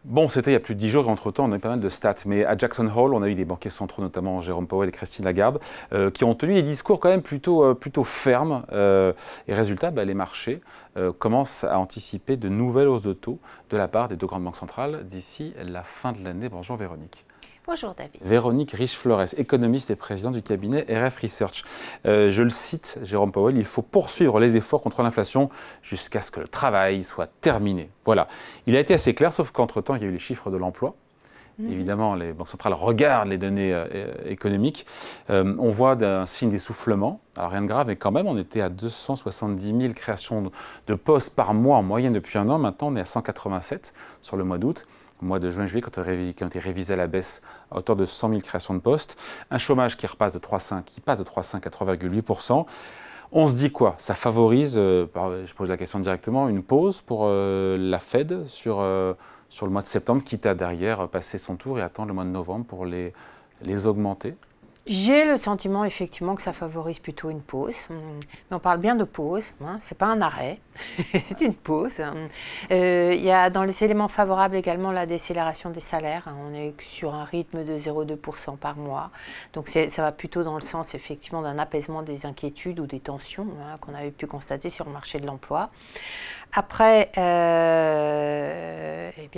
Bon, c'était il y a plus de 10 jours, entre-temps, on a eu pas mal de stats. Mais à Jackson Hole, on a eu des banquiers centraux, notamment Jérôme Powell et Christine Lagarde, qui ont tenu des discours quand même plutôt fermes. Et résultat, les marchés commencent à anticiper de nouvelles hausses de taux de la part des deux grandes banques centrales d'ici la fin de l'année. Bonjour Véronique. Bonjour David. Véronique Riche-Flores, économiste et présidente du cabinet RF Research. Je le cite, Jérôme Powell, il faut poursuivre les efforts contre l'inflation jusqu'à ce que le travail soit terminé. Voilà. Il a été assez clair, sauf qu'entre-temps, il y a eu les chiffres de l'emploi. Évidemment, les banques centrales regardent les données économiques. On voit un signe d'essoufflement. Alors rien de grave, mais quand même, on était à 270 000 créations de postes par mois en moyenne depuis un an. Maintenant, on est à 187 sur le mois d'août. Au mois de juin-juillet, qui ont été révisés à la baisse à hauteur de 100 000 créations de postes. Un chômage qui passe de 3,5 à 3,8 %. On se dit quoi? Ça favorise, je pose la question directement, une pause pour la Fed sur le mois de septembre, quitte à derrière passer son tour et attendre le mois de novembre pour les augmenter? J'ai le sentiment effectivement que ça favorise plutôt une pause, mais on parle bien de pause, hein, c'est pas un arrêt, c'est une pause. Il y a dans les éléments favorables également la décélération des salaires, on est sur un rythme de 0,2 % par mois, donc ça va plutôt dans le sens effectivement d'un apaisement des inquiétudes ou des tensions qu'on avait pu constater sur le marché de l'emploi. Après,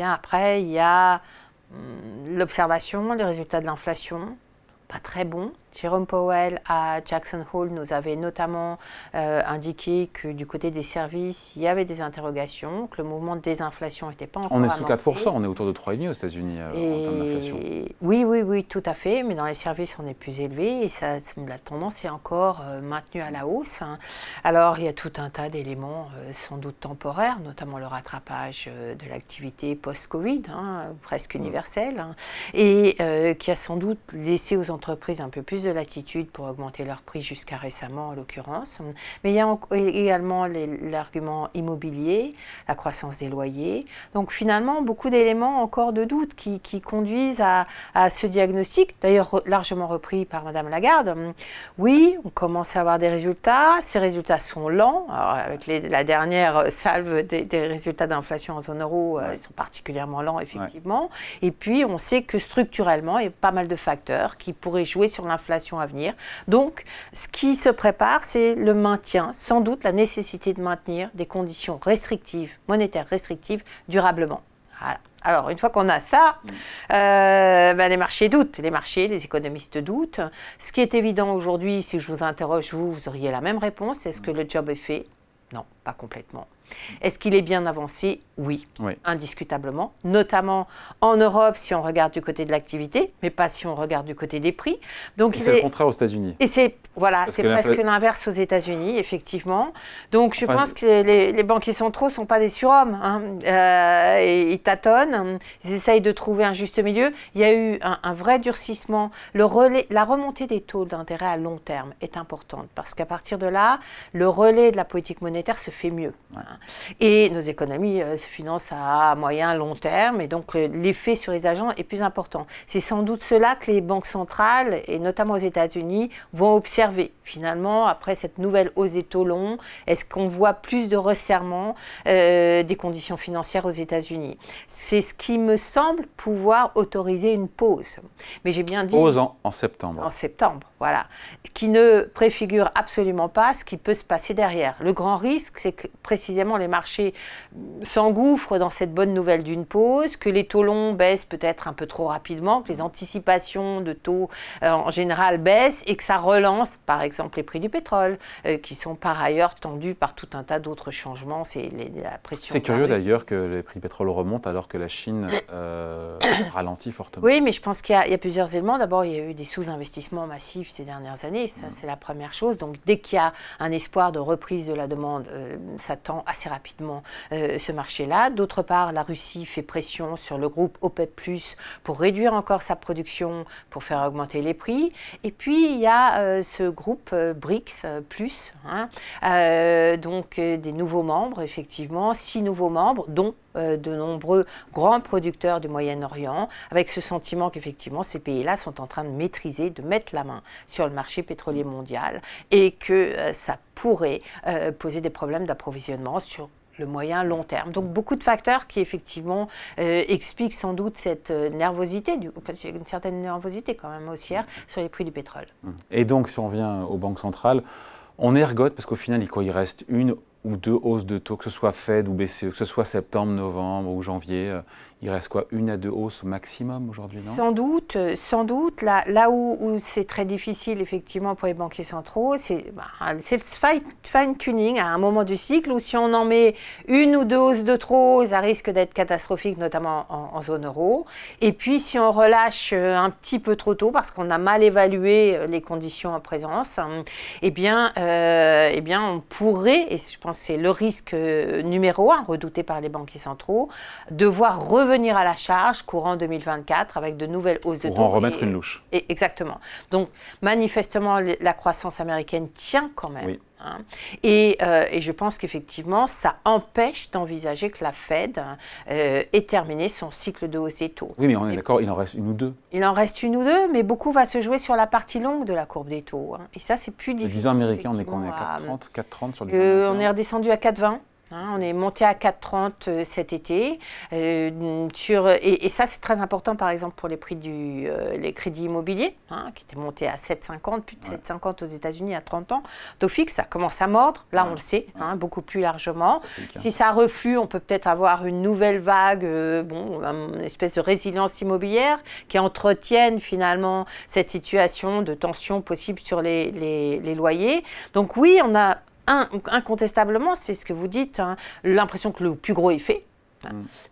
après il y a l'observation, les résultats de l'inflation. Pas très bon. Jérôme Powell à Jackson Hole nous avait notamment indiqué que du côté des services, il y avait des interrogations, que le mouvement de désinflation n'était pas encore amorcé. On est sous 4 %, on est autour de 3,5 aux États-Unis en termes d'inflation. Oui, tout à fait, mais dans les services, on est plus élevé et la tendance est encore maintenue à la hausse. Alors, il y a tout un tas d'éléments sans doute temporaires, notamment le rattrapage de l'activité post-Covid, presque universelle, et qui a sans doute laissé aux entreprises un peu plus de latitude pour augmenter leurs prix jusqu'à récemment en l'occurrence. Mais il y a également l'argument immobilier, la croissance des loyers. Donc finalement, beaucoup d'éléments encore de doute qui conduisent à ce diagnostic, d'ailleurs largement repris par Madame Lagarde. Oui, on commence à avoir des résultats. Ces résultats sont lents. Alors, avec la dernière salve des résultats d'inflation en zone euro, ils sont particulièrement lents, effectivement. Et puis, on sait que structurellement, il y a pas mal de facteurs qui pourraient jouer sur l'inflation à venir. Donc, ce qui se prépare, c'est le maintien, sans doute la nécessité de maintenir des conditions restrictives, monétaires restrictives, durablement. Voilà. Alors, une fois qu'on a ça, les marchés doutent, les économistes doutent. Ce qui est évident aujourd'hui, si je vous interroge, vous auriez la même réponse. Est-ce que le job est fait? Non, pas complètement. Est-ce qu'il est bien avancé? Oui, indiscutablement, notamment en Europe si on regarde du côté de l'activité, mais pas si on regarde du côté des prix. Donc, c'est le contraire aux États-Unis. Et c'est presque l'inverse aux États-Unis, effectivement. Donc je pense que les banquiers centraux ne sont pas des surhommes. Et ils tâtonnent, ils essayent de trouver un juste milieu. Il y a eu un vrai durcissement. La remontée des taux d'intérêt à long terme est importante parce qu'à partir de là, le relais de la politique monétaire se fait mieux. Et nos économies se financent à moyen, long terme, et donc l'effet sur les agents est plus important. C'est sans doute cela que les banques centrales, et notamment aux États-Unis, vont observer. Finalement, après cette nouvelle hausse des taux longs, est-ce qu'on voit plus de resserrement des conditions financières aux États-Unis? C'est ce qui me semble pouvoir autoriser une pause. Mais j'ai bien dit... Pause en septembre. En septembre, voilà. Qui ne préfigure absolument pas ce qui peut se passer derrière. Le grand risque, c'est que précisément les marchés s'engouffrent dans cette bonne nouvelle d'une pause, que les taux longs baissent peut-être un peu trop rapidement, que les anticipations de taux en général baissent et que ça relance par exemple les prix du pétrole, qui sont par ailleurs tendus par tout un tas d'autres changements. C'est la pression. C'est curieux d'ailleurs que les prix du pétrole remontent alors que la Chine ralentit fortement. Oui, mais je pense qu'il y a plusieurs éléments. D'abord, il y a eu des sous-investissements massifs ces dernières années, ça c'est la première chose. Donc dès qu'il y a un espoir de reprise de la demande, ça tend à assez rapidement ce marché-là. D'autre part, la Russie fait pression sur le groupe OPEP+, pour réduire encore sa production, pour faire augmenter les prix. Et puis, il y a ce groupe BRICS+, donc des nouveaux membres, effectivement, 6 nouveaux membres, dont de nombreux grands producteurs du Moyen-Orient, avec ce sentiment qu'effectivement ces pays-là sont en train de maîtriser, de mettre la main sur le marché pétrolier mondial et que ça pourrait poser des problèmes d'approvisionnement sur le moyen long terme. Donc beaucoup de facteurs qui effectivement expliquent sans doute cette nervosité, parce qu'il y a une certaine nervosité quand même haussière sur les prix du pétrole. Et donc si on revient aux banques centrales, on ergote parce qu'au final il reste une ou 2 hausses de taux, que ce soit Fed ou BCE, que ce soit septembre, novembre ou janvier, il reste quoi, 1 à 2 hausses au maximum aujourd'hui, non? Sans doute. Là où c'est très difficile effectivement pour les banquiers centraux, c'est le fine-tuning à un moment du cycle où si on en met 1 ou 2 hausses de trop, ça risque d'être catastrophique, notamment en zone euro. Et puis si on relâche un petit peu trop tôt parce qu'on a mal évalué les conditions en présence, eh bien on pourrait, et je pense que c'est le risque numéro 1 redouté par les banquiers centraux, devoir revenir à la charge courant 2024 avec de nouvelles hausses de taux. Pour en remettre une louche. Exactement. Donc manifestement, la croissance américaine tient quand même. Oui. Hein. Et je pense qu'effectivement, ça empêche d'envisager que la Fed ait terminé son cycle de hausse des taux. Oui, mais on est d'accord, il en reste 1 ou 2. Il en reste 1 ou 2, mais beaucoup va se jouer sur la partie longue de la courbe des taux. Hein. Et ça, c'est plus difficile. Le 10 ans américain, on est à 4,30 sur le 10 ans américain. On est redescendu à 4,20. On est monté à 4,30 cet été. Et ça, c'est très important, par exemple, pour les prix les crédits immobiliers, qui étaient montés à 7,50, plus de 7,50 aux États-Unis à 30 ans. Taux fixe, ça commence à mordre. Là, on le sait, beaucoup plus largement. Si ça reflue, on peut peut-être avoir une nouvelle vague, une espèce de résilience immobilière qui entretienne finalement cette situation de tension possible sur les loyers. Donc oui, on a incontestablement, c'est ce que vous dites, l'impression que le plus gros est fait.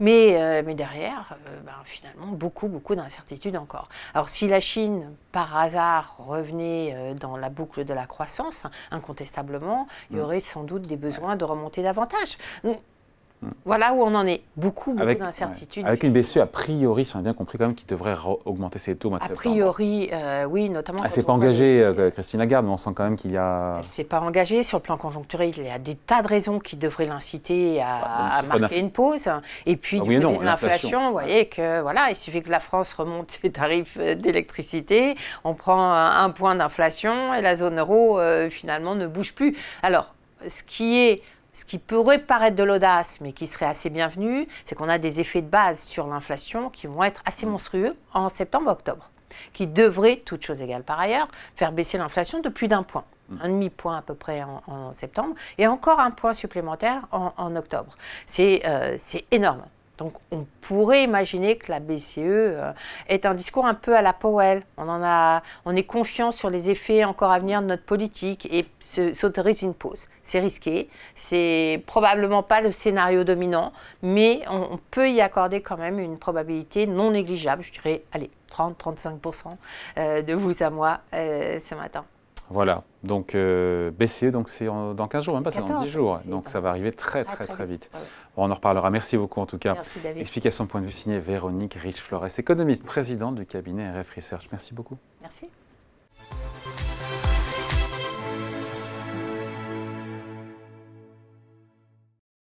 Mais derrière, finalement, beaucoup d'incertitudes encore. Alors, si la Chine, par hasard, revenait dans la boucle de la croissance, incontestablement, il y aurait sans doute des besoins de remonter davantage. Voilà où on en est. Beaucoup d'incertitudes. Avec une BCE, a priori, si on a bien compris quand même, qui devrait augmenter ses taux au mois de septembre. A priori, oui, notamment... Elle ne s'est pas engagée, Christine Lagarde, mais on sent quand même qu'il y a... Elle ne s'est pas engagée. Sur le plan conjoncturel, il y a des tas de raisons qui devraient l'inciter à marquer une pause. Et puis, du côté de l'inflation, vous voyez que, voilà, il suffit que la France remonte ses tarifs d'électricité, on prend 1 point d'inflation et la zone euro, finalement, ne bouge plus. Alors, ce qui pourrait paraître de l'audace, mais qui serait assez bienvenu, c'est qu'on a des effets de base sur l'inflation qui vont être assez monstrueux en septembre-octobre, qui devraient, toutes choses égales par ailleurs, faire baisser l'inflation de plus d'1 point. 1,5 point à peu près en septembre, et encore 1 point supplémentaire en octobre. C'est énorme. Donc on pourrait imaginer que la BCE ait un discours un peu à la Powell. On est confiant sur les effets encore à venir de notre politique et s'autorise une pause. C'est risqué, c'est probablement pas le scénario dominant, mais on peut y accorder quand même une probabilité non négligeable, je dirais, allez, 30-35% de vous à moi ce matin. Voilà, donc BCE, donc c'est dans 15 jours, même pas, c'est dans 10 jours, donc ça va arriver très vite. Ouais. Bon, on en reparlera, merci beaucoup en tout cas. Merci David. Explication point de vue signée Véronique Rich-Flores, économiste, présidente du cabinet RF Research. Merci beaucoup. Merci.